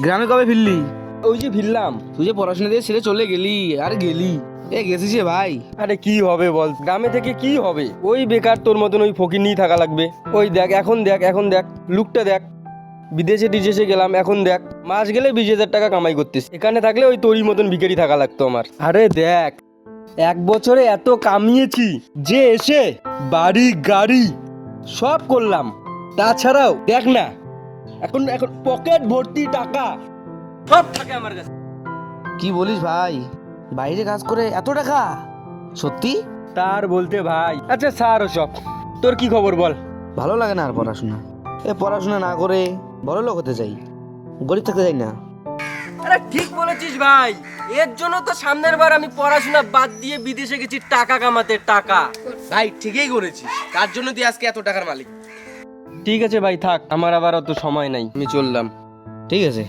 গ্রামে কবে ফিরলি? ওই যে ফিরলাম। তুই যে পড়াশোনা দিয়ে ছেড়ে চলে গেলি, আর গেলি গেছিস রে ভাই। আরে কি হবে বল, গ্রামে থেকে কি হবে? ওই বেকার তোর মতন ওই ফকির নিয়ে থাকা লাগবে। ওই দেখ এখন দেখ লুকটা দেখ। বিদেশে টিদেশে গেলাম, এখন দেখ মাস গেলে 20,000 টাকা কামাই করতেছি। এখানে থাকলে ওই তোরই মতন ভিখারি থাকা লাগতো আমার। আরে দেখ, 1 বছরে এত কামিয়েছি যে এসে বাড়ি গাড়ি সব করলাম। তাছাড়াও দেখ না, এখন এখন পকেট ভর্তি টাকা সব থাকে আমার কাছে। কি বলিস ভাই, বাইরে কাজ করে এত টাকা? সত্যি? তার বলতে ভাই। আচ্ছা স্যার, সব তোর কি খবর বল? ভালো লাগে না আর পড়াশোনা। পড়াশোনা না করে বড় লোক হতে চাই, গরিব থাকতে চাই না। আরে ঠিক বলেছিস ভাই, এর জন্য তো সামনের বার আমি পড়াশোনা বাদ দিয়ে বিদেশে গেছি টাকা কামাতে। টাকা ভাই ঠিকই করেছিস, তার জন্য তুই আজকে এত টাকার মালিক। ঠিক আছে ভাই, থাক, আমার আবার অত সময় নাই, আমি চললাম। ঠিক আছে।